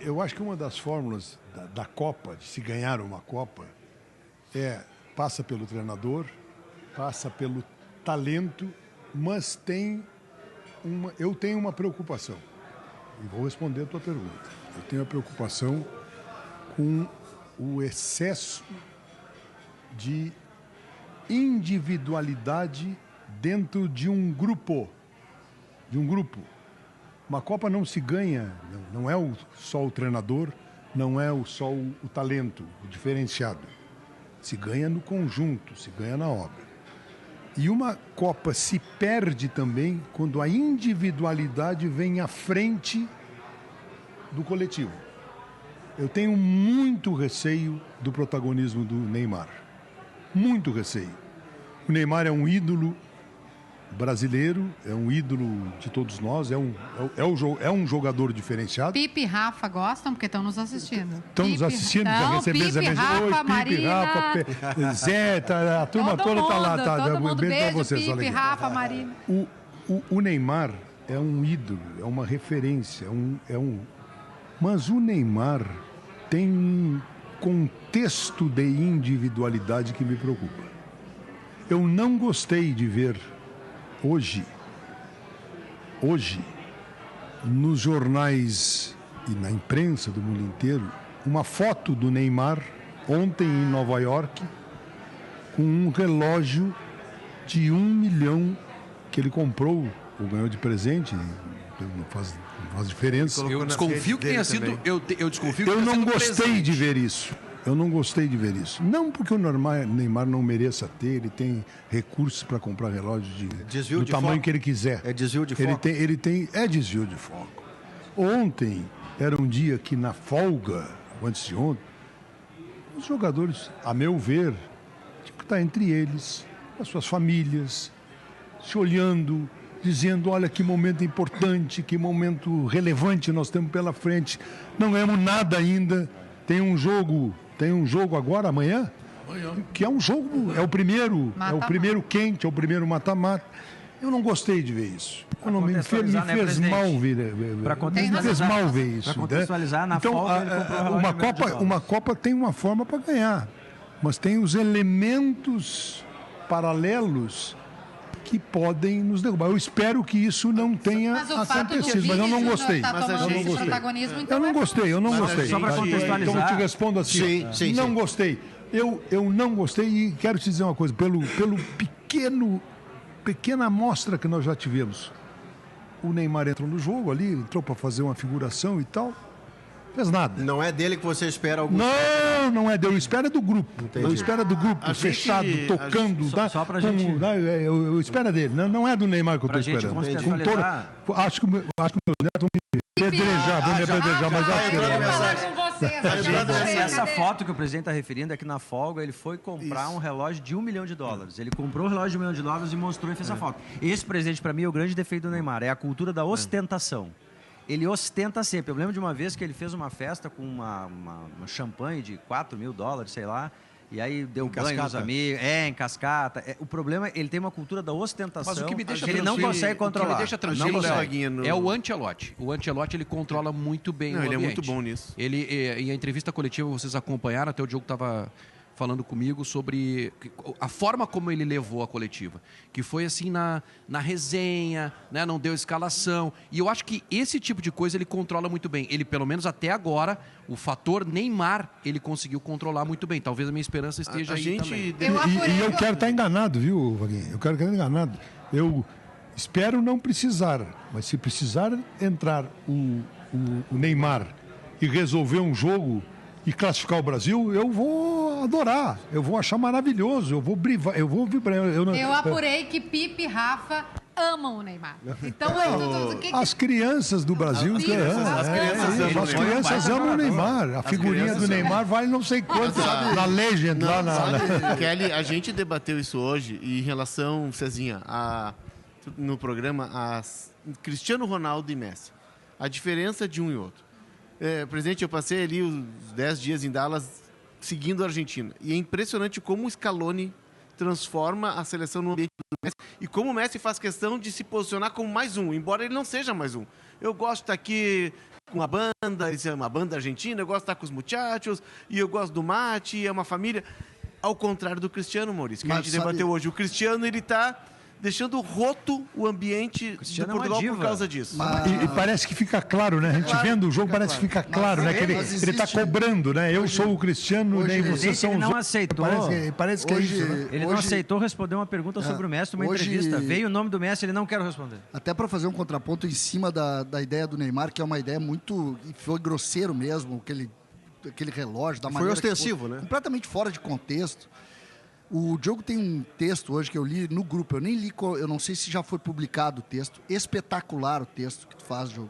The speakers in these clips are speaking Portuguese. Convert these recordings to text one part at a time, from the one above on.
eu acho que uma das fórmulas da Copa, de se ganhar uma Copa, passa pelo treinador, passa pelo talento, mas eu tenho uma preocupação. E vou responder a tua pergunta. Eu tenho a preocupação com o excesso de individualidade dentro de um grupo. Uma Copa não se ganha, não é só o treinador, não é só o talento, o diferenciado. Se ganha no conjunto, se ganha na obra. E uma Copa se perde também quando a individualidade vem à frente do coletivo. Eu tenho muito receio do protagonismo do Neymar. Muito receio. O Neymar é um ídolo brasileiro, é um ídolo de todos nós, é um jogador diferenciado. Pipe e Rafa gostam porque estão nos assistindo. Estão nos assistindo, já recebemos a mensagem. Oi, Pipe, Rafa, Zé, a turma toda está lá. Todo mundo, beijo, vocês, Pipe, Rafa, Marina. O Neymar é um ídolo, é uma referência, mas o Neymar tem um contexto de individualidade que me preocupa. Eu não gostei de ver hoje, nos jornais e na imprensa do mundo inteiro, uma foto do Neymar ontem em Nova York com um relógio de 1 milhão que ele comprou ou ganhou de presente. Não faz diferença. Eu desconfio que tenha sido. Eu desconfio que eu não gostei presente. de ver isso. Eu não gostei de ver isso. Não porque o Neymar não mereça ter, ele tem recursos para comprar relógio do tamanho que ele quiser. É desvio de foco? É desvio de foco. Ontem era um dia que na folga, antes de ontem, os jogadores, a meu ver, tinham que estar entre eles, as suas famílias, se olhando, dizendo, olha que momento importante, que momento relevante nós temos pela frente. Não ganhamos nada ainda. Tem um jogo agora, amanhã, que é um jogo, é o primeiro quente, é o primeiro mata-mata. Eu não gostei de ver isso. Me fez mal ver isso. Para contextualizar, na então, folga, ele comprou uma Copa tem uma forma para ganhar, mas tem os elementos paralelos que podem nos derrubar. Eu espero que isso não tenha acontecido, mas eu não gostei. Eu não gostei. Só para contextualizar. Então eu te respondo assim. Não gostei. Eu não gostei e quero te dizer uma coisa. Pelo pequena amostra que nós já tivemos. O Neymar entrou no jogo ali, entrou para fazer uma figuração e tal. Fez nada. Não é dele que você espera algum... Não é dele. Eu espero do grupo. Entendi. Eu espero do grupo, fechado, tocando. Só pra gente... Eu espero dele. Não é do Neymar que eu estou esperando. Acho que meus netos vão me apedrejar, mas essa foto que o presidente está referindo é que na folga ele foi comprar um relógio de $1 milhão. Ele comprou o relógio de $1 milhão e mostrou e fez essa foto. Esse presente, para mim, é o grande defeito do Neymar. É a cultura da ostentação. Ele ostenta sempre. Eu lembro de uma vez que ele fez uma festa com uma champanhe de $4 mil, sei lá, e aí deu banho nos amigos, em cascata. O problema é que ele tem uma cultura da ostentação. Mas o que me deixa ele não consegue controlar. O que me deixa tranquilo, é o Ancelotti. O Ancelotti, ele controla muito bem o ambiente. Ele é muito bom nisso. Em a entrevista coletiva, vocês acompanharam, até o Diogo estava falando comigo sobre a forma como ele levou a coletiva, que foi assim na resenha, né? Não deu escalação, e eu acho que esse tipo de coisa ele controla muito bem. Ele, pelo menos até agora, o fator Neymar, ele conseguiu controlar muito bem. Talvez a minha esperança esteja aí também. E eu quero estar enganado, viu, Vaguinho? Eu quero estar enganado. Eu espero não precisar, mas se precisar entrar o Neymar e resolver um jogo e classificar o Brasil, eu vou adorar, eu vou achar maravilhoso, eu vou vibrar. Eu apurei que Pipe e Rafa amam o Neymar. Então, as crianças do Brasil as crianças amam o Neymar. A figurinha do Neymar vale não sei quanto na Legend. Kelly, a gente debateu isso hoje em relação, Cezinha, no programa, a Cristiano Ronaldo e Messi. A diferença de um e outro. Presidente, eu passei ali os 10 dias em Dallas seguindo a Argentina. E é impressionante como o Scaloni transforma a seleção no ambiente do Messi e como o Messi faz questão de se posicionar como mais um, embora ele não seja mais um. Eu gosto de estar aqui com uma banda, isso é uma banda argentina, eu gosto de estar com os muchachos, e eu gosto do mate, é uma família. Ao contrário do Cristiano, Maurício, que a gente debateu hoje. O Cristiano, ele está deixando roto o ambiente do Portugal por causa disso. E parece que fica claro, né? A gente vendo o jogo parece que fica claro, né? Que ele está cobrando, né? Eu sou o Cristiano, né? E vocês são os não outros. aceitou. Parece que é isso, né? Ele não aceitou responder uma pergunta sobre o Messi numa entrevista. Veio o nome do Messi, ele não quer responder. Até para fazer um contraponto em cima da ideia do Neymar, que é uma ideia muito... Foi grosseiro mesmo, aquele relógio, da maneira... Foi ostensivo, né? Completamente fora de contexto. O Diogo tem um texto hoje que eu li no grupo, eu nem li, eu não sei se já foi publicado o texto, espetacular o texto que tu faz, Diogo,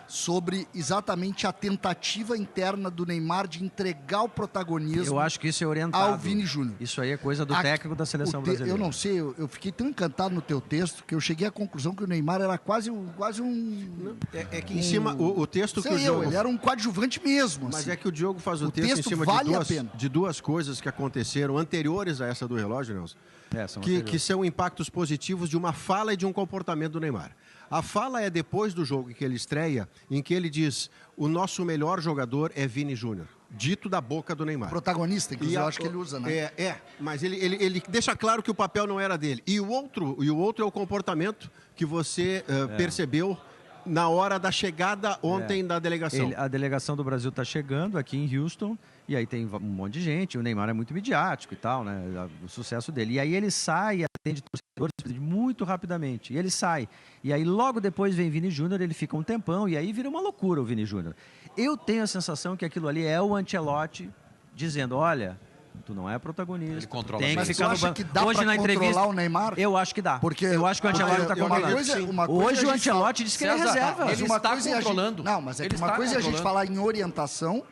sobre exatamente a tentativa interna do Neymar de entregar o protagonismo. Eu acho que isso é orientado ao Vini Júnior. Isso aí é coisa do técnico da seleção brasileira. Eu não sei, eu fiquei tão encantado no teu texto que eu cheguei à conclusão que o Neymar era quase um... É que em cima, o texto que o Diogo... Ele era um coadjuvante mesmo. Mas assim. é que o Diogo faz o texto em cima vale de duas coisas que aconteceram anteriores a essa do relógio, Nelson. Que são impactos positivos de uma fala e de um comportamento do Neymar. A fala é depois do jogo em que ele estreia, em que ele diz: o nosso melhor jogador é Vini Júnior. Dito da boca do Neymar. Protagonista, inclusive, eu acho que ele usa, né? Mas ele deixa claro que o papel não era dele. E o outro é o comportamento que você percebeu na hora da chegada ontem da delegação. A delegação do Brasil está chegando aqui em Houston, e aí tem um monte de gente, o Neymar é muito midiático e tal, né? O sucesso dele. E aí ele sai e atende torcedores muito rapidamente. E ele sai. E aí logo depois vem Vini Júnior, ele fica um tempão, e aí vira uma loucura o Vini Júnior. Eu tenho a sensação que aquilo ali é o Ancelotti dizendo: olha, tu não é protagonista. Ele controla. Tem que ficar no banco. Que dá hoje na entrevista o Neymar? Eu acho que dá. Porque eu acho que o Ancelotti está controlando. Hoje o Ancelotti diz que ele é reserva. Ele está controlando. Não, mas é que uma coisa é a gente falar em orientação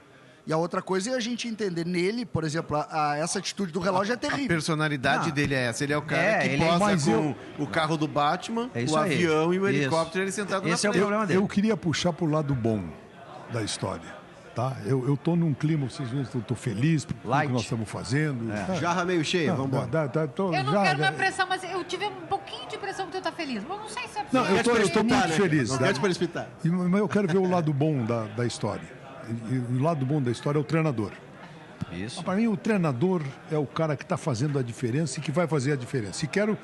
e a outra coisa é a gente entender nele, por exemplo, essa atitude do relógio é terrível. A personalidade dele é essa. Ele é o cara que posa com o carro do Batman, o avião e o helicóptero, ele sentado na frente. Esse é o problema dele. Eu queria puxar para o lado bom da história. Tá? Eu tô num clima, vocês viram, eu tô feliz por tudo que nós estamos fazendo. Jarra meio cheia, vamos embora. Eu não quero minha pressão, mas eu tive um pouquinho de pressão que tu tá feliz. Mas não sei se é Não, eu tô muito feliz. Não quero te precipitar. Mas eu quero ver o lado bom da história. E o lado bom da história é o treinador. Isso. Para mim, o treinador é o cara que está fazendo a diferença e que vai fazer a diferença. E quero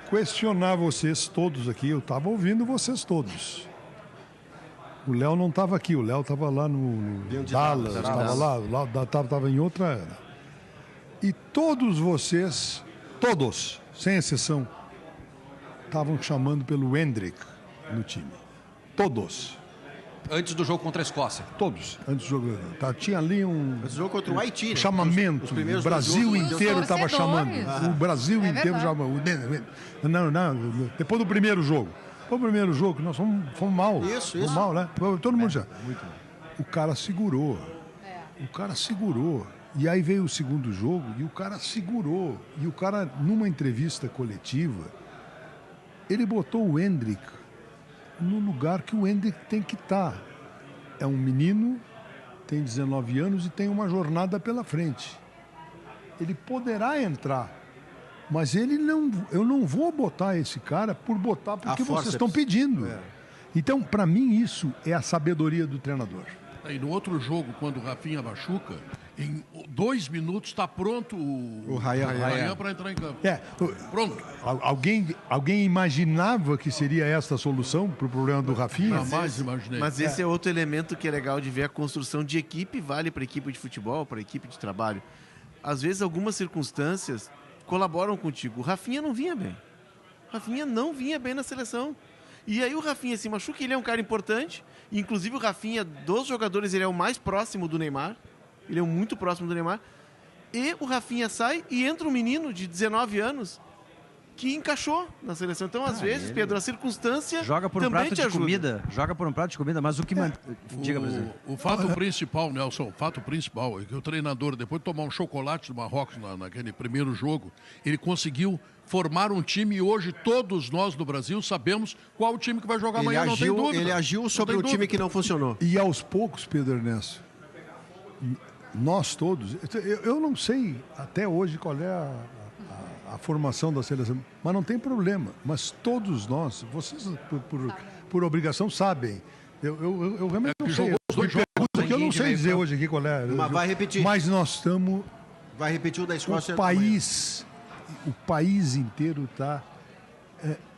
questionar vocês todos aqui. Eu estava ouvindo vocês todos. O Léo não estava aqui, o Léo estava lá no Dallas, estava em outra era. E todos vocês, todos, sem exceção, estavam chamando pelo Hendrick no time. Todos. Antes do jogo contra a Escócia. Todos, antes do jogo. Tinha ali Antes do jogo contra o Haiti, né? Chamamento. O Brasil inteiro estava chamando. O Brasil inteiro chamando. Não, depois do primeiro jogo. Foi o primeiro jogo que nós fomos mal. Isso. Fomos mal, né? Todo mundo já. O cara segurou. O cara segurou. E aí veio o segundo jogo e o cara segurou. E o cara, numa entrevista coletiva, ele botou o Hendrick no lugar que o Hendrick tem que estar. É um menino, tem 19 anos e tem uma jornada pela frente. Ele poderá entrar. Mas eu não vou botar esse cara por botar porque vocês estão pedindo. Então, para mim, isso é a sabedoria do treinador. E no outro jogo, quando o Rafinha machuca, em 2 minutos está pronto o Ryan para entrar em campo. Pronto. Alguém imaginava que seria essa a solução para o problema do Rafinha? Jamais imaginei. Mas esse é outro elemento que é legal de ver. A construção de equipe vale para a equipe de futebol, para a equipe de trabalho. Às vezes, algumas circunstâncias colaboram contigo. O Rafinha não vinha bem. O Rafinha não vinha bem na seleção. E aí o Rafinha se machuca, ele é um cara importante. Inclusive o Rafinha, dos jogadores, ele é o mais próximo do Neymar. Ele é muito próximo do Neymar. E o Rafinha sai e entra um menino de 19 anos que encaixou na seleção. Então, às vezes, Pedro, a circunstância joga por um também prato te de ajuda. comida. Joga por um prato de comida, mas o que... Diga, presidente. O fato principal, Nelson, o fato principal é que o treinador, depois de tomar um chocolate do Marrocos naquele primeiro jogo, ele conseguiu formar um time e hoje todos nós do Brasil sabemos qual o time que vai jogar amanhã, não tem dúvida. Ele agiu sobre o time que não funcionou. E aos poucos, Pedro Ernesto, nós todos, eu não sei até hoje qual é a formação da seleção, mas não tem problema. Mas todos nós, vocês por obrigação sabem, Eu realmente não sei. jogou os dois Me pergunta jogos que eu não sei dizer hoje aqui qual é. Mas vai repetir. Mas nós estamos... Vai repetir o da Escócia. O país inteiro está,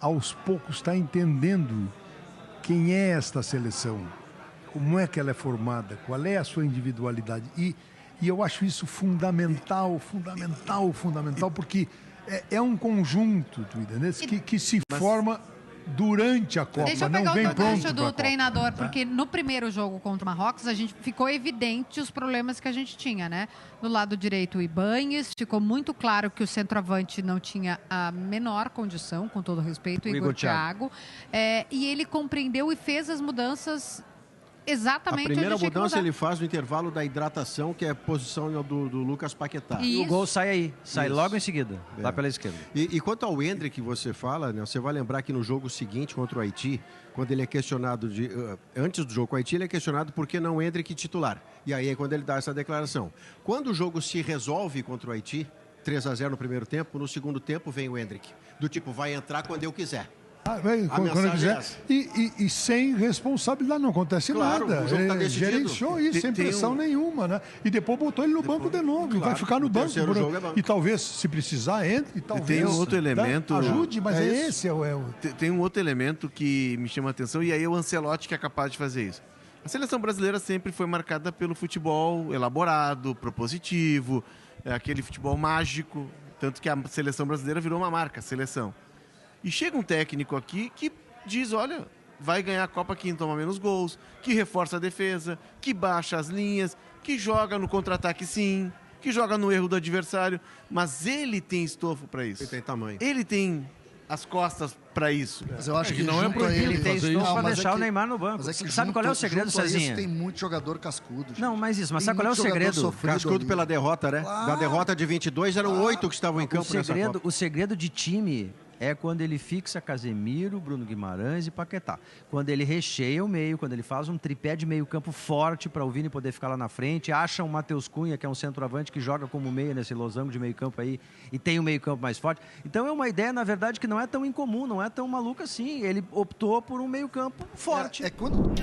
aos poucos, está entendendo quem é esta seleção, como é que ela é formada, qual é a sua individualidade. E eu acho isso fundamental, porque é um conjunto, tu entendeu? Que se forma durante a Copa, Deixa eu não pegar vem o pronto gancho pra do treinador, porque no primeiro jogo contra o Marrocos, a gente ficou evidente os problemas que a gente tinha, né? No lado direito, o Ibañez, ficou muito claro que o centroavante não tinha a menor condição, com todo respeito, o Igor Thiago. E ele compreendeu e fez as mudanças exatamente. A primeira onde mudança tinha que ele faz no intervalo da hidratação, que é a posição do Lucas Paquetá. E o gol sai aí, sai Isso. logo em seguida, lá pela esquerda. E quanto ao Endrick que você fala, né, você vai lembrar que no jogo seguinte contra o Haiti, quando ele é questionado, antes do jogo com o Haiti, ele é questionado por que não Endrick titular. E aí é quando ele dá essa declaração. Quando o jogo se resolve contra o Haiti, 3-0 no primeiro tempo, no segundo tempo vem o Endrick. Do tipo, vai entrar quando eu quiser. Quando quiser. E sem responsabilidade, não acontece nada. O jogo tá Ele decidido. gerenciou isso, sem pressão nenhuma, né? E depois botou ele no banco de novo. E vai ficar no banco. E talvez, se precisar, entre. E talvez tem um outro elemento. Ajude, mas esse é o. Tem um outro elemento que me chama a atenção, e aí é o Ancelotti que é capaz de fazer isso. A seleção brasileira sempre foi marcada pelo futebol elaborado, propositivo, aquele futebol mágico. Tanto que a seleção brasileira virou uma marca, a seleção. E chega um técnico aqui que diz, olha, vai ganhar a Copa quem toma menos gols, que reforça a defesa, que baixa as linhas, que joga no contra-ataque sim, que joga no erro do adversário, mas ele tem estofo para isso. Ele tem tamanho. Ele tem as costas para isso. Mas eu acho que não é junto a proibido ele Ele tem fazer estofo isso. para mas deixar é o que- Neymar no banco. Mas é que Sabe qual é o segredo, junto a isso, Cezinha? tem muito jogador cascudo. gente. Não, mas isso. Mas Tem sabe qual é o muito jogador segredo? sofrido Cascudo ali. pela derrota, né? Da derrota de 22, eram 8 que estavam em campo nessa Copa. O segredo de time é quando ele fixa Casemiro, Bruno Guimarães e Paquetá. Quando ele recheia o meio, quando ele faz um tripé de meio campo forte para o Vini poder ficar lá na frente, acha um Matheus Cunha, que é um centroavante que joga como meia nesse losango de meio campo aí, e tem um meio campo mais forte. Então é uma ideia, na verdade, que não é tão incomum, não é tão maluca assim. Ele optou por um meio campo forte. É quando